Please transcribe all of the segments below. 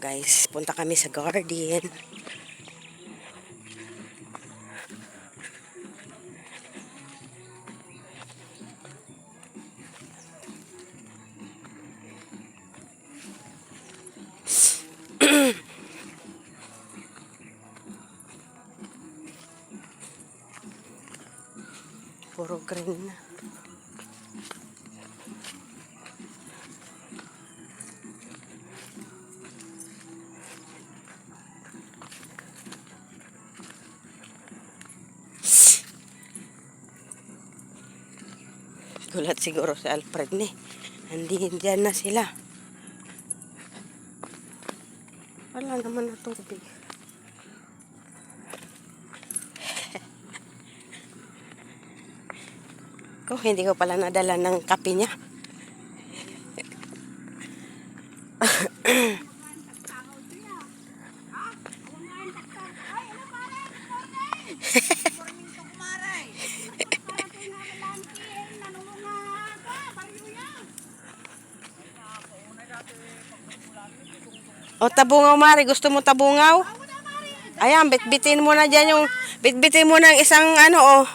guys, punta kami sa garden. Puro green na. Gulat siguro si Alfred ni. Diyan na sila. Wala naman na tubig. Kung hindi ko pala nadala ng kape niya. O tabungaw mari, gusto mo tabungaw? Ayan, bitbitin mo na dyan yung, bitbitin mo ng isang ano oh.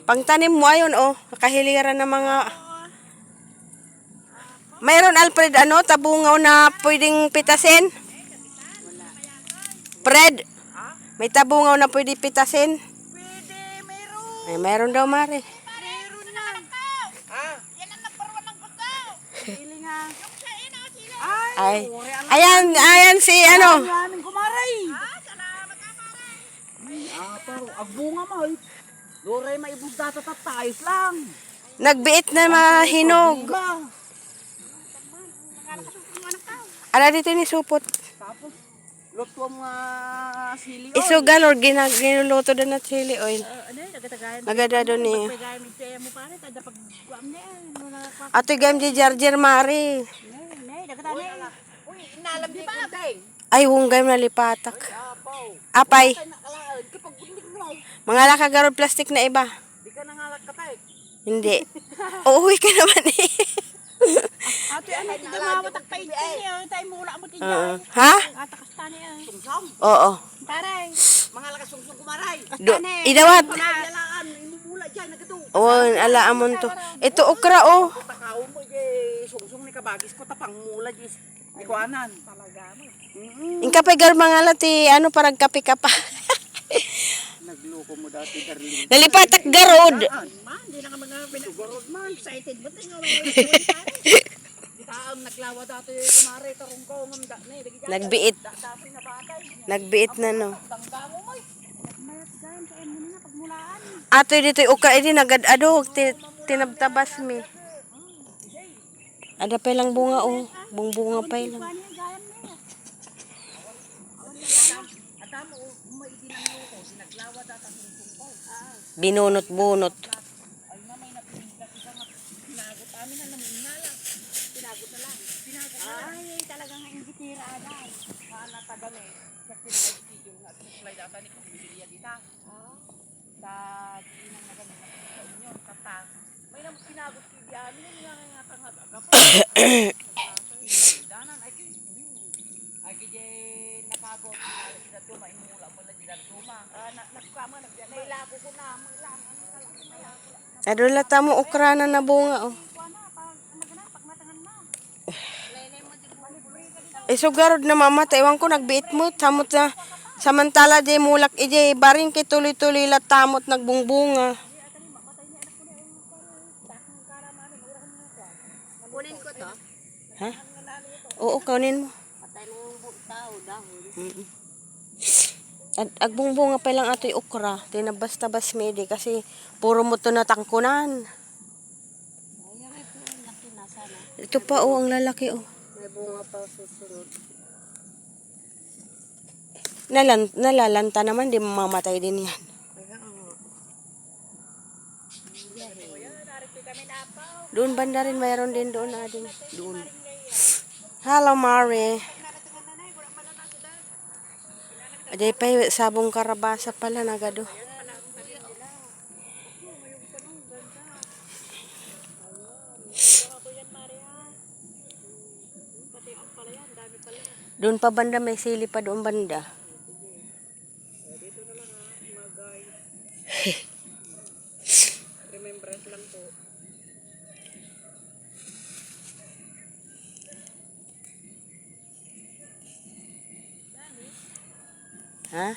Pangtanim mo ayun oh, nakahiliran ng mga. Mayroon Alfred ano, tabungaw na pwedeng pitasin? Fred, may tabungaw na pwede pitasin? Pwede, meron. Ay, mayroon daw mari. Meron na. Yan ang nagparuan ng gusto. Sili nga. Ay, ayan si ano. Maraming kumaray. Salamat ka, maray. Pero agbunga mo. Loray may ibang datatat ayos lang. Nagbiit na mahinog. Ala dito ni supot. Tapos, luto mo sili oil. Isugal or ginuluto doon at chili oil. Ano yun, nagatagayan. Maganda doon eh. Pagpagayan mo siya mo pare, tada pagkuam niya. Ato gam di jarjer mari. Nagatagayan. Uy, inalam di ba? Ay, hunggay na lipatak. Apay. Kapag gundig mo, Mga lakagarod plastic na iba. di ka nangalat ka tayo. Hindi. Uuwi ka naman eh. Ate, ano, di ka mawatak pa ito niya. Tayo mula mo din Ha? Atakas tani yan. Sungsong. Oo. Taray. Mga lakas sungsong kumaray. Idawat. Yalaan, imumula dyan, nagado. Oh, ala amon to. Ito okra oh. Takaw mo, sungsong ni kabagis ko, tapang mula, jis. Ikuanan. Talaga mo. Ingka pa gar mga lati, ano parang kape ka pa. Nagloko mo dati, darling. Nalipatak garod. Man, di na ka mga pinagorod man. Excited ba tayo nga? Kita ang naglawa dati, kumare, tarong ko, ngamda na eh. Nagbiit. Dati na batay. Nagbiit na no. Tangga mo mo eh. Mayat dyan, kain mo na pagmulaan. Ato dito ukra ini nagad-ado tinabtabas mi. Ada pa lang bunga oh. Bunga pa lang. Binunot-bunot. Ay, talagang inggitira agad. Sana tagame. Kasi nag-video nga sa slide data ni Kubiliya dita. Sa dinang na ganun sa inyo, kata. May nang pinagot kay di amin yung nga tangad agap. Danan ay kije nakagot sila duma imula mo na sila duma. Nakama nailako ko na lang Adula tamo okra na nabunga oh. Isugarod na mamatay. Ewan ko nagbiit mo. Samot na. Samantala di mulak ije. Baring kay tuloy-tuloy latamot nagbungbunga. kunin ko to. Ha? Oo, kaunin mo. Patay mo yung tao dahon. Agbungbunga pa lang ato'y okra. Tinabas-tabas mede kasi puro mo to natangkunan. Ito pa oh, ang lalaki oh. May bunga pa susunod. Nalalanta naman, di mamamatay din yan. Doon banda rin, mayroon din doon ading. Doon. Hello, Mari. Aday pa sabong karabasa pala nagado. Doon pa banda, may sili pa doon banda. Dito na lang mga guys. Remembrance lang po. Ha?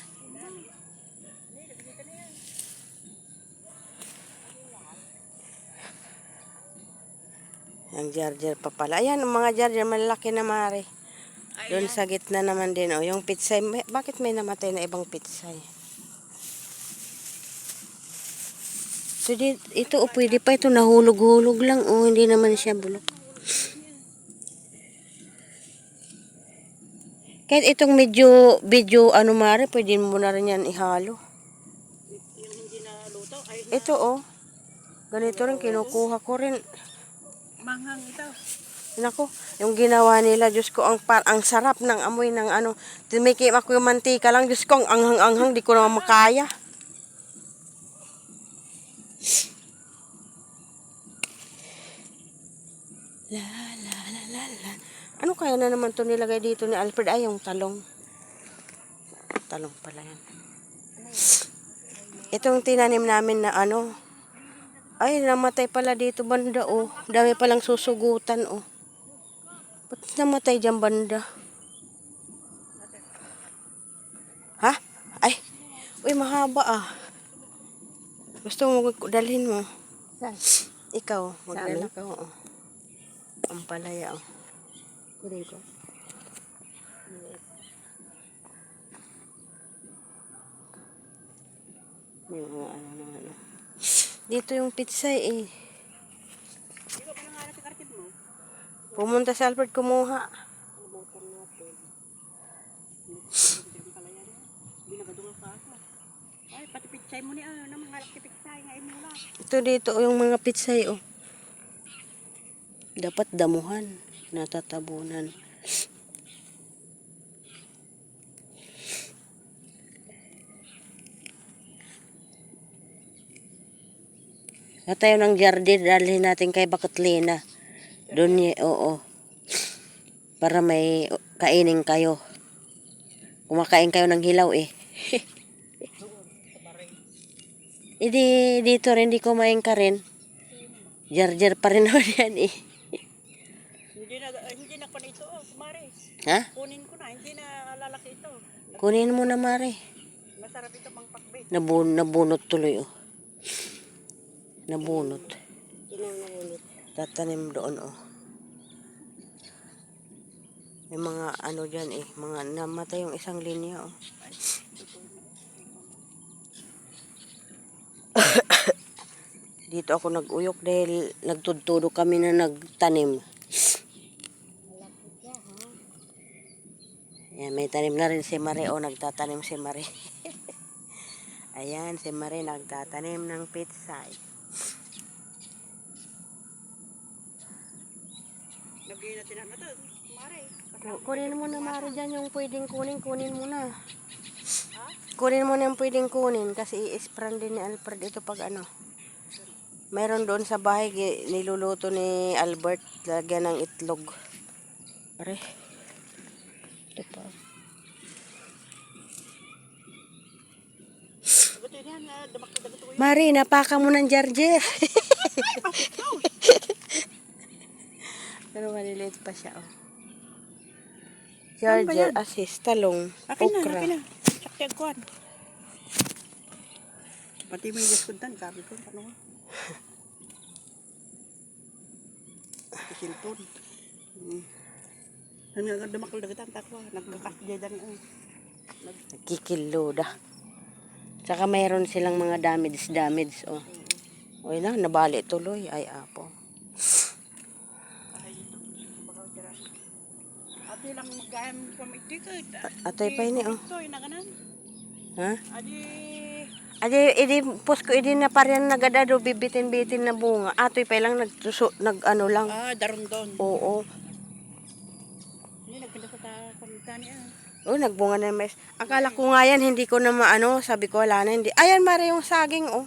Ang jar-jar pa pala. Ayan, ang mga jar-jar, malaki na mare. Doon sa gitna naman din, oh. Yung pitsay, bakit may namatay na ibang pitsay? So, ito, oh, pwede pa ito, nahulog-hulog lang, oh. Hindi naman siya bulok. Kahit itong medyo, ano mare, pwede mo na rin yan ihalo. Yung hindi na luto, ay Ito, oh. Ganito rin, kinukuha ko rin. manghang ito. Nako, yung ginawa nila, Diyos ko, ang sarap ng amoy ng ano. Tumikim ako yung mantika lang, Diyos ko, ang anghang-anghang, di ko naman makaya. La, la, la, la, la. Ano kaya na naman to nilagay dito ni Alfred? Ay, yung talong. Talong pala yan. Itong tinanim namin na ano. Ay, namatay pala dito banda, oh. Dami palang susugutan, oh. Ba't namatay dyan banda? Ha? Ay, uy, mahaba, ah. Gusto mo, dalhin mo. Ikaw, magdala ka, oh. Ang palaya, oh. Kunin ko. Yung ano naman, oh. Dito yung pitsay, eh. Di ba panangarap yung artid mo? Pumunta sa Alfred kumuha. Nabutan natin. Hindi nagadungan pa ako. Ay, pati pitsay mo ni ano, naman ngalak yung pitsay nga imula. Ito dito, yung mga pitsay, oh. Dapat damuhan. Natatabunan. Sa tayo ng jardin, dalhin natin kay Bakatlina. Doon oo. Para may kainin kayo. Kumakain kayo ng hilaw, eh. Hindi, dito rin, di kumain ka rin. Jar-jar pa rin naman yan, eh. Hindi na ko na ito, kumare. Ha? Kunin ko na, hindi na lalaki ito. Kunin mo na, Mare. Masarap ito pang pakbet. Nabunot tuloy, oh. Nabunot. Tatanim doon, oh. May mga ano dyan, eh. Mga namatay yung isang linya, oh. Dito ako nag-uyok dahil nagtudtudo kami na nagtanim. Ayan, may tanim na rin si Mare, oh. Nagtatanim si Mare. Ayan, si Mare nagtatanim ng pitsay. Lagay natin ang ito, kumare. Kunin mo na, Mare, dyan yung pwedeng kunin mo na. Ha? Kunin mo na yung pwedeng kunin kasi i-spran din ni Alfred ito pag ano. Mayroon doon sa bahay, niluluto ni Albert, lagyan ng itlog. Pare. Ito pa. Dagat yun yan, dagat ko yun. Mari, napaka mo ng jar-jar. Pero maliliit pa siya, oh. Jar-jar, assist, talong, Akin na, okra. akin na. Saktiag ko. Pati may gaskuntan, sabi ko, ano nga. Cellphone. Ano nga damakal dagatan takwa, nagkakasjay dani ang. Kikiloda. Tsaka mayroon silang mga damage, oh. Uy na, nabali tuloy. Ay, apo. Ay, ito. Bakaw tira. Ate lang magkaham sa maitikot. Atoy pa ini, oh. Ito, inaganan. Ha? Adi, Adi, posko, na parang nagadado, bibitin-bitin na bunga. Atoy pa lang, nag-ano lang. darundon. Oo. Hindi, nagpinda sa pamita niya. Oh, nagbunga na yung mais. Akala ko nga yan, hindi ko na maano. Sabi ko, wala na, hindi. Ayan, Mari, yung saging, oh.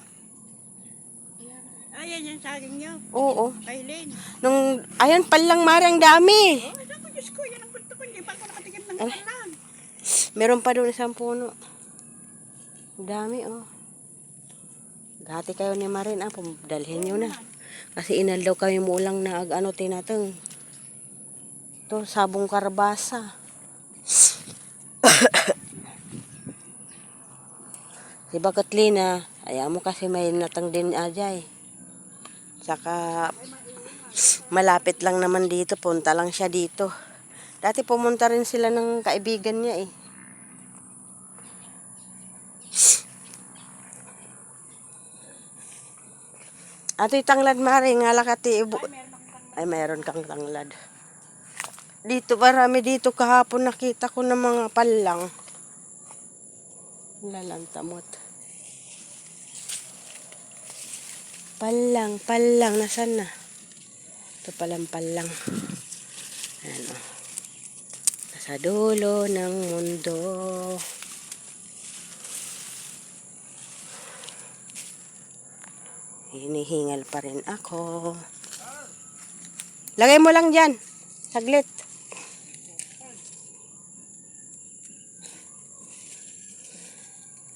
Ayan yung saging niyo. Oo. Kailin. Ayan, palang, Mari, ang dami. Oh, ako, Diyos ko, yan ang gusto ko. Hindi pa ako nakatingin ng Ay, meron pa doon isang puno. Ang dami, oh. Gati kayo ni Marin, dalhin nyo na. Kasi inal daw kami mulang na ano tinatang. Ito, sabong karbasa. Si Bakatlina, ayaw mo kasi may natang din ajay. Saka, malapit lang naman dito, punta lang siya dito. Dati pumunta rin sila ng kaibigan niya eh. Ato'y tanglad mare, nga lakati. Ay, mayroon kang tanglad. Dito, marami dito kahapon nakita ko ng mga palang. Lalantamot. Palang, nasan na? Ito palang palang. Ayan o. Nasa dulo ng mundo. Hinihingal pa rin ako. Lagay mo lang dyan. Saglit.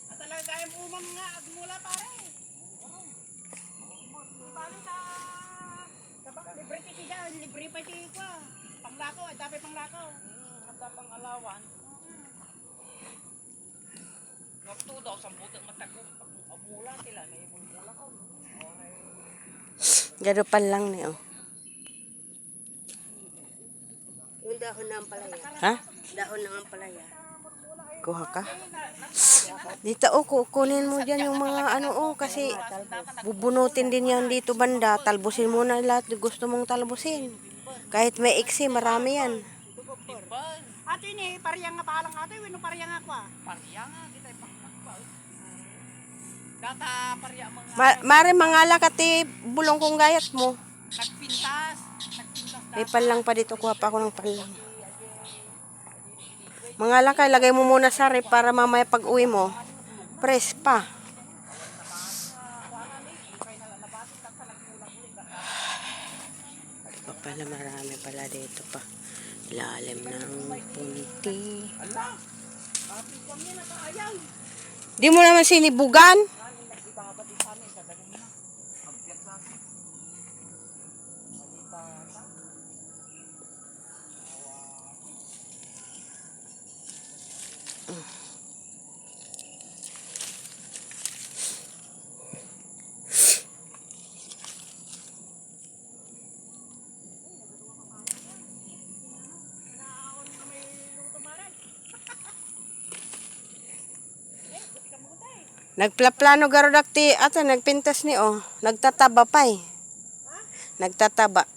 At talaga kaya mo umam nga agmula pare. Paano sa libre titi dyan, libre pa titi ko. Panglakaw, dapat panglakaw. Nagdapang alawan. Waktu daw sa budak matagong agmula tila na yung mula ko. Garupan lang niyo. Yung dahon ng palaya. Ha? Dahon ng palaya. Kuha ka? Dito kukunin mo dyan yung mga ano kasi bubunutin din yan dito banda. Talbusin mo na lahat gusto mong talbusin. Kahit may iksi, marami yan. Ate ni, pariyang nga palang ate, wino pariyang ako ah. Pariyang nga, kita ipakakpa. Data pariyang mga... Mare mangala kati bulong kong gayat mo. Nagpintas. May palang pa dito, kuha pa ako ng palang. Mangala ka, lagay mo muna sa rep para mamaya pag uwi mo. Press pa. Pala marami pala dito pa. Lalim ng punti. Di mo naman sinibugan? Nagplaplano garodakti ato nagpintas ni oh. Nagtataba pa eh. Nagtataba.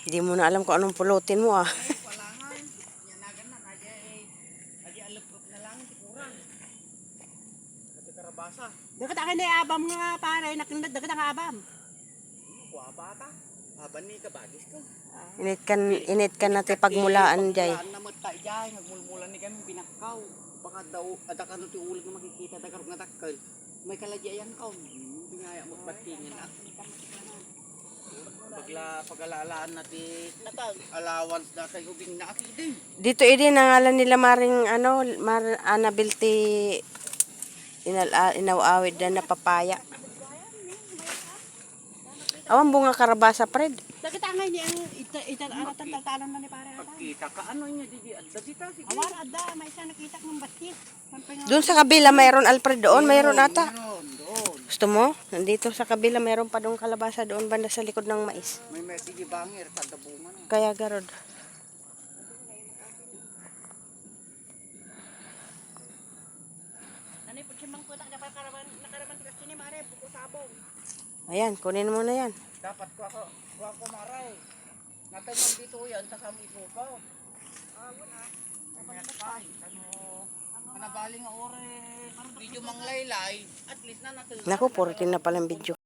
Di mo na alam kung anong pulutin mo ah. Dapat akin na abam nga pare, nakindad dapat ang abam. Kuha bata, aban ni kabagis ko. Init kan natin pagmulaan jay. Namot ta jay, nagmulmulan ni kami pinakaw. Baka daw adakan ti ulig nga makikita dagar nga dakkel. May kalagyan kaw. Bingaya mo batingin at pagalalaan natin allowance dati ubing na akidi. Dito din nangalan nila maring ano, Annabel ti inawawid na papaya. Awan bunga karabasa Fred. Dagat angay ni ang aratan taltalan na ni pare ata. Kita ka ano niya di adda dita sige. Awar adda may isa nakita ng basket. Doon sa kabila mayroon Alfred doon, mayroon ata. Doon. Gusto mo? Nandito sa kabila mayroon pa doon kalabasa doon banda sa likod ng mais. May sige bangir kada bunga na. Kaya garod. Ani po simang puta dapat nakaraman tigas ni mare buko sabong. Ayan, kunin mo na yan. Dapat ko ako maray. Natanong dito yan sa kami ko pa. Wala. Mamaya kay ano baling ore video mang laylay at least na natin. Naku, 14 na palang video.